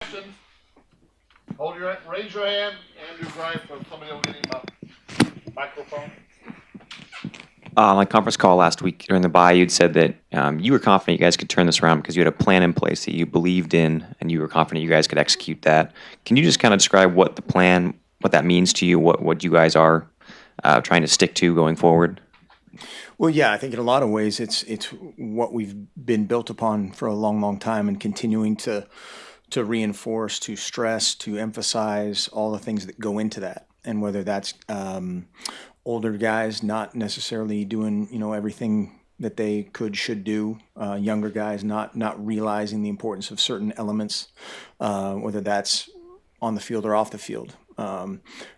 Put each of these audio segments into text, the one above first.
questions, raise your hand. Andrew Gripe, or somebody will get him a microphone. On a conference call last week during the bye, you'd said that you were confident you guys could turn this around because you had a plan in place that you believed in, and you were confident you guys could execute that. Can you just kind of describe what the plan, what that means to you, what you guys are trying to stick to going forward? Well, yeah, I think in a lot of ways it's what we've been built upon for a long, long time, and continuing to reinforce, to stress, to emphasize all the things that go into that, and whether that's older guys not necessarily doing everything that they should do, younger guys not realizing the importance of certain elements, whether that's on the field or off the field,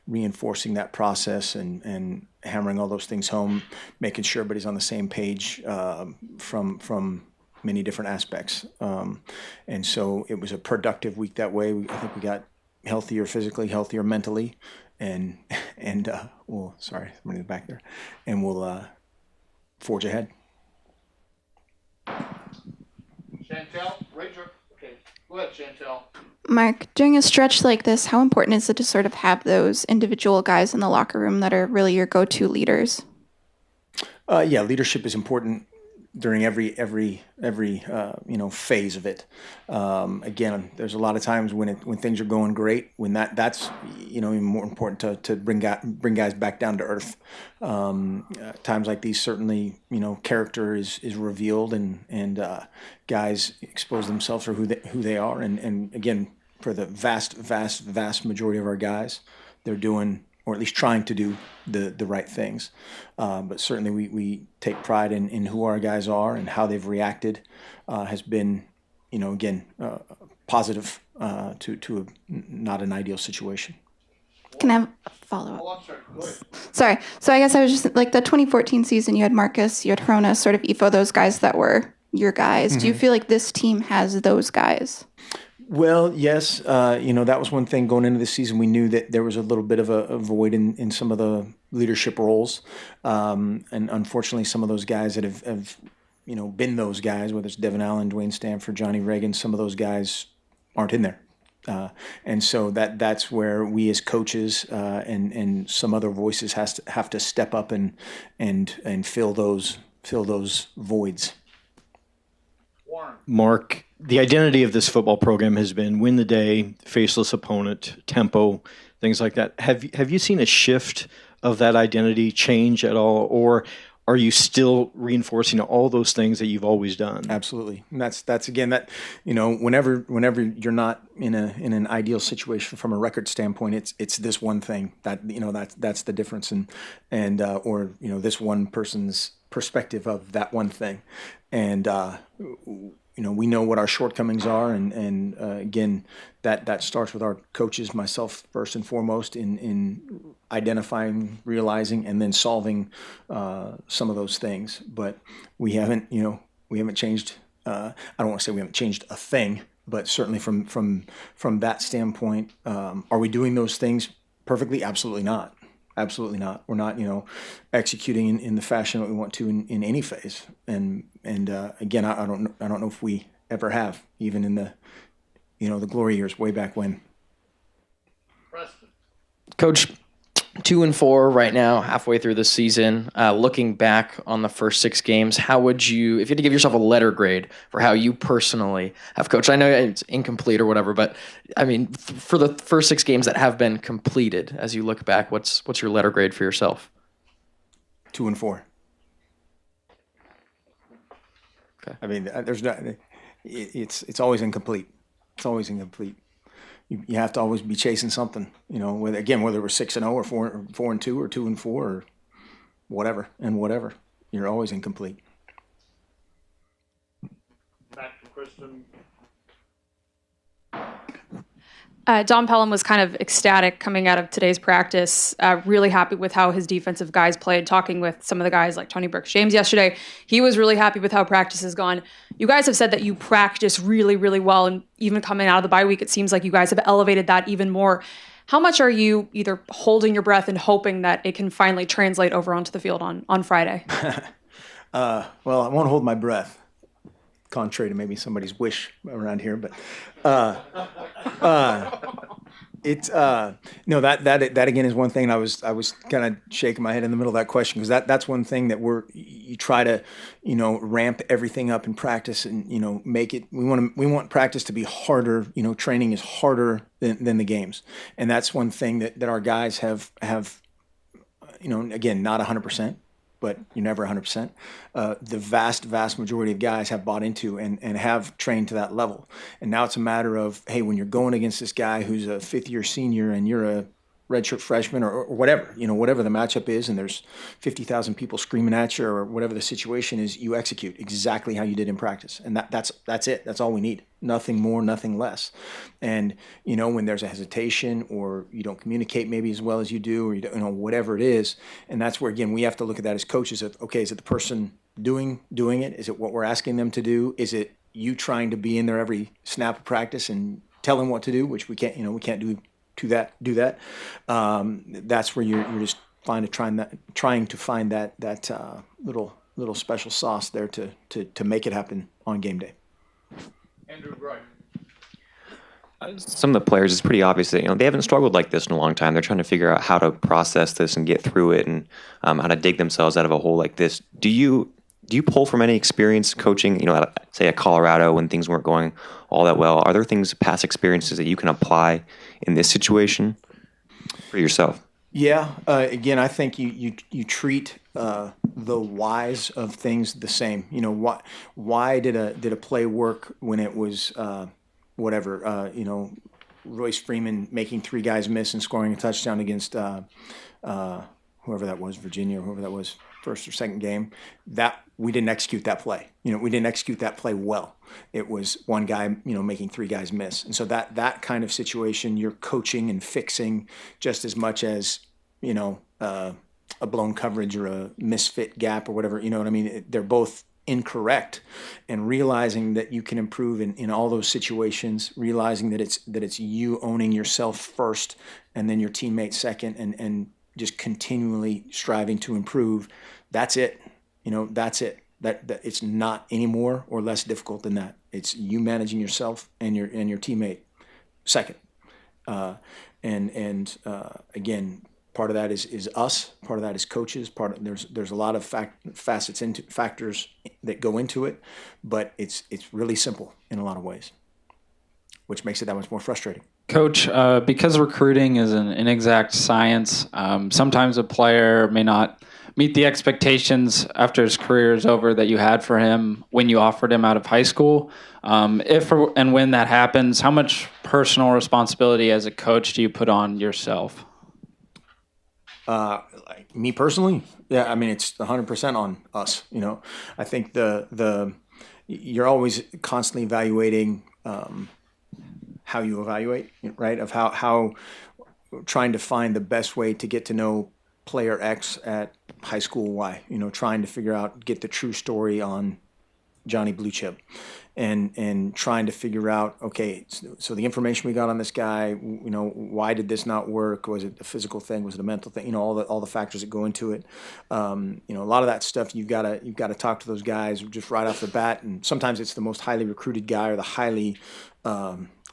reinforcing that process and hammering all those things home, making sure everybody's on the same page from many different aspects. And so it was a productive week that way. I think we got healthier physically, healthier mentally, and sorry, somebody in the back there, and we'll forge ahead. Chantel, okay, go ahead, Chantel. Mark, during a stretch like this, how important is it to sort of have those individual guys in the locker room that are really your go-to leaders? Yeah, leadership is important during every phase of it. Again, there's a lot of times when things are going great, when that's even more important to bring guys back down to earth. Times like these, certainly character is revealed, and guys expose themselves for who they are, and again, for the vast majority of our guys, they're doing, or at least trying to do, the right things. But certainly we take pride in who our guys are, and how they've reacted has been, positive to not an ideal situation. Can I have a follow-up? Sorry. So I guess I was just, like, the 2014 season, you had Marcus, you had Hrona, sort of Ifo, those guys that were your guys. Mm-hmm. Do you feel like this team has those guys? Well, yes. That was one thing going into the season. We knew that there was a little bit of a void in some of the leadership roles. And unfortunately, some of those guys that have been those guys, whether it's Devin Allen, Dwayne Stanford, Johnny Reagan, some of those guys aren't in there. And so that's where we as coaches and some other voices have to step up and fill those voids. Warren. Mark, the identity of this football program has been win the day, faceless opponent, tempo, things like that. Have you seen a shift of that identity change at all, or are you still reinforcing all those things that you've always done? Absolutely. And that's again, that whenever you're not in an ideal situation from a record standpoint, it's this one thing that's the difference, and or this one person's perspective of that one thing, and we know what our shortcomings are, and again, that starts with our coaches, myself first and foremost, in identifying, realizing, and then solving some of those things. But we haven't changed. I don't want to say we haven't changed a thing, but certainly from that standpoint, are we doing those things perfectly? Absolutely not. Absolutely not. We're not, executing in the fashion that we want to in any phase. And again, I don't know if we ever have, even in the, the glory years way back when. Preston. Coach, 2-4 right now, halfway through the season. Looking back on the first 6 games, how would you, if you had to give yourself a letter grade for how you personally have coached? I know it's incomplete or whatever, but I mean, for the first 6 games that have been completed, as you look back, what's your letter grade for yourself? 2-4. Okay. I mean, there's not. It's always incomplete. It's always incomplete. You have to always be chasing something, whether we're 6-0 or 4-2 or 2-4 or whatever, you're always incomplete. Back to Kristen. Don Pelham was kind of ecstatic coming out of today's practice, really happy with how his defensive guys played, talking with some of the guys like Tony Brooks-James yesterday. He was really happy with how practice has gone. You guys have said that you practice really, really well, and even coming out of the bye week, it seems like you guys have elevated that even more. How much are you either holding your breath and hoping that it can finally translate over onto the field on Friday? Well, I won't hold my breath. contrary to maybe somebody's wish around here, but it's no, that again is one thing. I was kind of shaking my head in the middle of that question, because that's one thing that you try to, ramp everything up in practice, and make it. We want practice to be harder. Training is harder than the games, and that's one thing that our guys have. Again, not 100%. But you're never 100%. The vast majority of guys have bought into and have trained to that level. And now it's a matter of, hey, when you're going against this guy who's a fifth-year senior and you're a redshirt freshman or whatever, whatever the matchup is, and there's 50,000 people screaming at you or whatever the situation is, you execute exactly how you did in practice. And that's it. That's all we need. Nothing more, nothing less. And, when there's a hesitation or you don't communicate maybe as well as you do, or you don't, whatever it is, and that's where, again, we have to look at that as coaches of, okay, is it the person doing it? Is it what we're asking them to do? Is it you trying to be in there every snap of practice and tell them what to do, which we can't do that. That's where you're just trying to find that little special sauce there to make it happen on game day. Andrew Greif. Some of the players, it's pretty obvious that they haven't struggled like this in a long time. They're trying to figure out how to process this and get through it, and how to dig themselves out of a hole like this. Do you pull from any experience coaching? Say at Colorado when things weren't going all that well. Are there past experiences that you can apply in this situation for yourself? Yeah. Again, I think you treat the whys of things the same. Why did a play work when it was Royce Freeman making three guys miss and scoring a touchdown against whoever that was, Virginia, or whoever that was, first or second game, that we didn't execute that play. We didn't execute that play well. It was one guy, making three guys miss. And so that kind of situation, you're coaching and fixing just as much as, a blown coverage or a misfit gap or whatever, you know what I mean? They're both incorrect, and realizing that you can improve in all those situations, realizing that it's you owning yourself first and then your teammate second, and just continually striving to improve. That's it. That's it. That it's not any more or less difficult than that. It's you managing yourself and your teammate second. Again, part of that is us. Part of that is coaches. There's a lot of factors that go into it, but it's really simple in a lot of ways, which makes it that much more frustrating. Coach, because recruiting is an inexact science, sometimes a player may not meet the expectations after his career is over that you had for him when you offered him out of high school. If and when that happens, how much personal responsibility as a coach do you put on yourself? Like me personally, yeah, I mean, it's 100% on us. I think you're always constantly evaluating how you evaluate, right? Of how trying to find the best way to get to know player X at high school Y, trying to figure out, get the true story on Johnny Blue Chip, and trying to figure out, okay, so the information we got on this guy, why did this not work? Was it a physical thing? Was it a mental thing? All the factors that go into it. A lot of that stuff you've got to talk to those guys just right off the bat, and sometimes it's the most highly recruited guy or the highly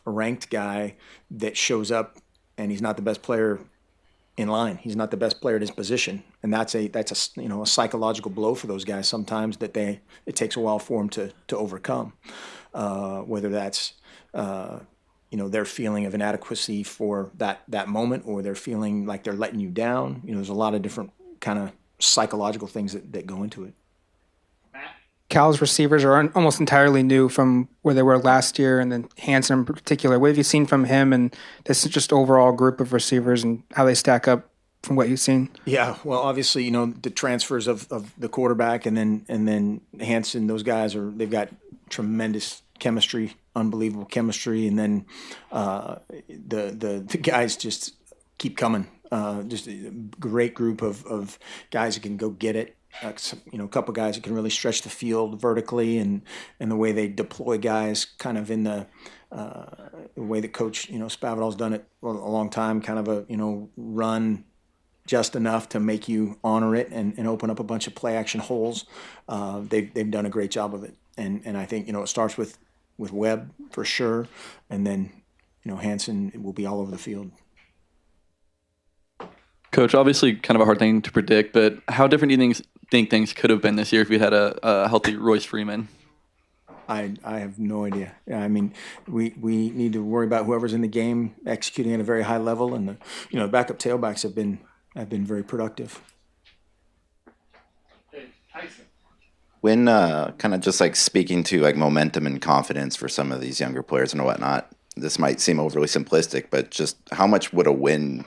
ranked guy that shows up, and he's not the best player in line. He's not the best player at his position, and that's a psychological blow for those guys sometimes that it takes a while for them to overcome. Whether that's their feeling of inadequacy for that moment, or they're feeling like they're letting you down. There's a lot of different kind of psychological things that go into it. Cal's receivers are almost entirely new from where they were last year, and then Hansen in particular. What have you seen from him and this just overall group of receivers and how they stack up from what you've seen? Yeah, well, obviously, the transfers of the quarterback and then Hansen, those guys they've got tremendous chemistry, unbelievable chemistry, and then the guys just keep coming. Just a great group of guys who can go get it. A couple guys that can really stretch the field vertically, and the way they deploy guys, kind of in the way that Coach Spavital's done it a long time. Kind of a run just enough to make you honor it and open up a bunch of play action holes. They've done a great job of it, and I think it starts with Webb for sure, and then Hansen will be all over the field. Coach, obviously kind of a hard thing to predict, but how different do you think things could have been this year if we had a healthy Royce Freeman? I have no idea. I mean, we need to worry about whoever's in the game executing at a very high level, and the backup tailbacks have been very productive. Okay, Tyson. When kind of just like speaking to like momentum and confidence for some of these younger players and whatnot, this might seem overly simplistic, but just how much would a win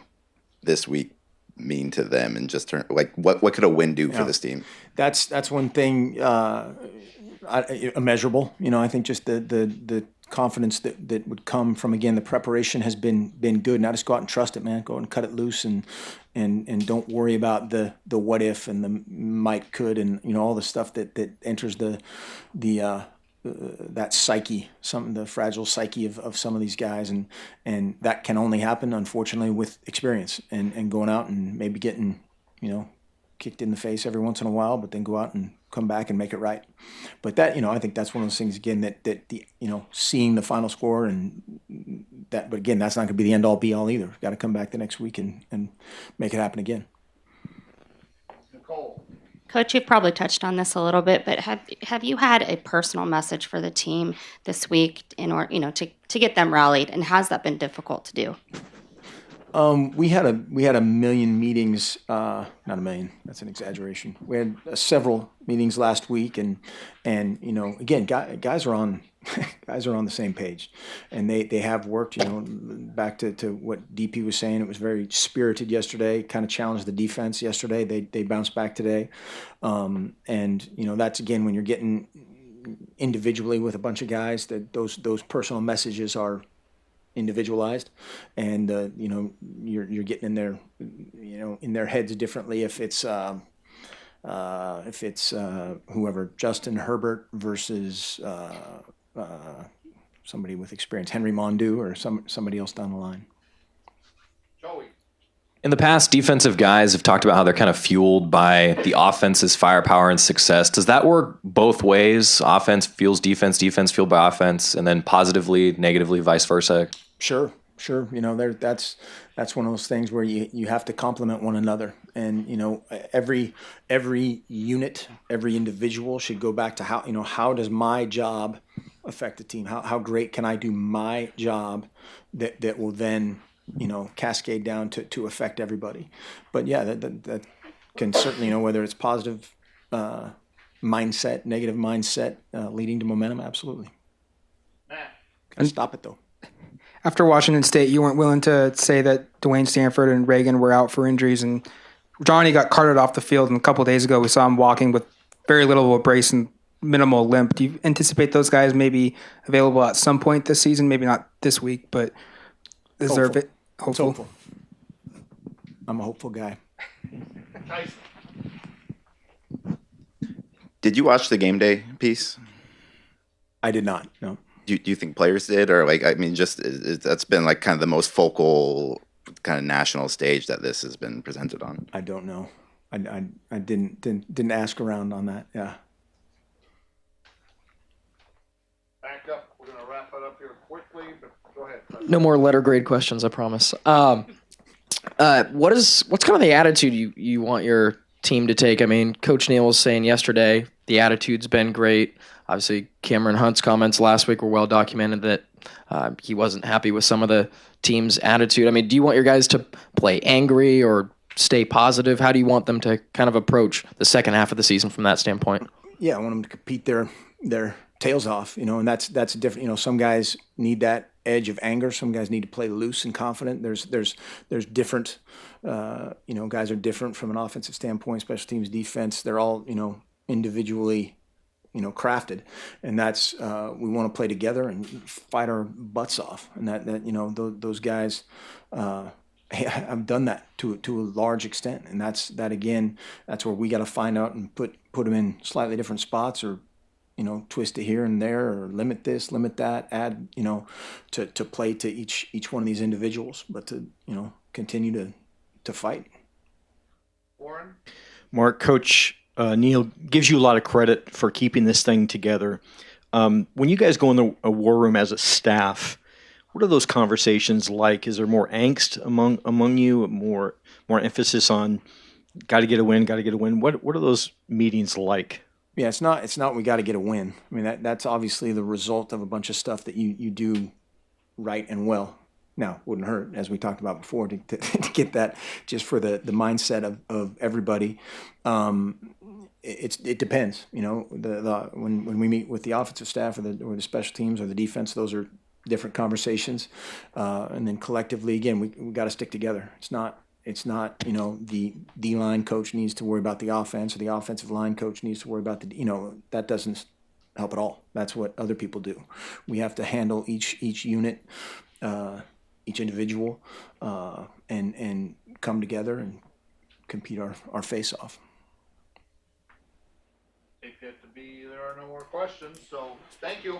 this week mean to them, and just what could a win do for this team? That's one thing immeasurable. I think just the confidence that would come from, again, the preparation has been good. Now just go out and trust it, man. Go out and cut it loose, and don't worry about the what if and the might could and all the stuff that enters that psyche, the fragile psyche of some of these guys, and that can only happen, unfortunately, with experience and going out and maybe getting kicked in the face every once in a while, but then go out and come back and make it right. But that I think that's one of those things, again, that the seeing the final score and that, but again, that's not going to be the end all be all either. Got to come back the next week and make it happen again. Nicole. Coach, you've probably touched on this a little bit, but have you had a personal message for the team this week in order, to get them rallied, and has that been difficult to do? We had a million meetings, not a million, that's an exaggeration. We had several meetings last week, and again, guys are on the same page, and they have worked. Back to what DP was saying, it was very spirited yesterday. Kind of challenged the defense yesterday. They bounced back today, and that's, again, when you're getting individually with a bunch of guys, that those personal messages are individualized, and you're getting in their in their heads differently if it's whoever, Justin Herbert versus somebody with experience, Henry Mondu or somebody else down the line. Joey. In the past, defensive guys have talked about how they're kind of fueled by the offense's firepower and success. Does that work both ways? Offense fuels defense, defense fueled by offense, and then positively, negatively, vice versa? Sure. That's one of those things where you have to complement one another, and every unit, every individual should go back to how does my job affect the team? How great can I do my job that will then cascade down to affect everybody. But yeah, that can certainly, whether it's positive mindset, negative mindset, leading to momentum, absolutely. Gotta stop it though. After Washington State, you weren't willing to say that Dwayne Stanford and Reagan were out for injuries, and Johnny got carted off the field, and a couple of days ago we saw him walking with very little of a brace and minimal limp. Do you anticipate those guys maybe available at some point this season? Maybe not this week, but is there a bit hopeful? I'm a hopeful guy. Did you watch the game day piece? I did not, no. Do you think players did, or that's been like kind of the most focal kind of national stage that this has been presented on? I don't know. I didn't ask around on that. Yeah. Back up. We're gonna wrap it up here quickly, but go ahead. No more letter grade questions, I promise. What's kind of the attitude you want your team to take? I mean, Coach Neal was saying yesterday the attitude's been great. Obviously, Cameron Hunt's comments last week were well documented that he wasn't happy with some of the team's attitude. I mean, do you want your guys to play angry or stay positive? How do you want them to kind of approach the second half of the season from that standpoint? Yeah, I want them to compete their tails off, and that's different. Some guys need that edge of anger. Some guys need to play loose and confident. There's different, guys are different from an offensive standpoint, special teams, defense. They're all, individually, crafted, and that's we want to play together and fight our butts off, and that those guys have done that to a large extent, and that's where we got to find out and put them in slightly different spots, or twist it here and there, or limit this, limit that, add to play to each one of these individuals, but to continue to fight. Warren? Mark, Coach Neil gives you a lot of credit for keeping this thing together. When you guys go in a war room as a staff, what are those conversations like? Is there more angst among you? More emphasis on got to get a win, got to get a win. What are those meetings like? Yeah, it's not we got to get a win. I mean, that's obviously the result of a bunch of stuff that you do right and well. Now, wouldn't hurt, as we talked about before, to get that just for the mindset of everybody. It depends, you know. When we meet with the offensive staff or the special teams or the defense, those are different conversations. And then collectively, again, we got to stick together. It's not, you know, the D-line coach needs to worry about the offense or the offensive line coach needs to worry about that doesn't help at all. That's what other people do. We have to handle each unit, each individual, and come together and compete our face off. Take that to be there are no more questions, so thank you.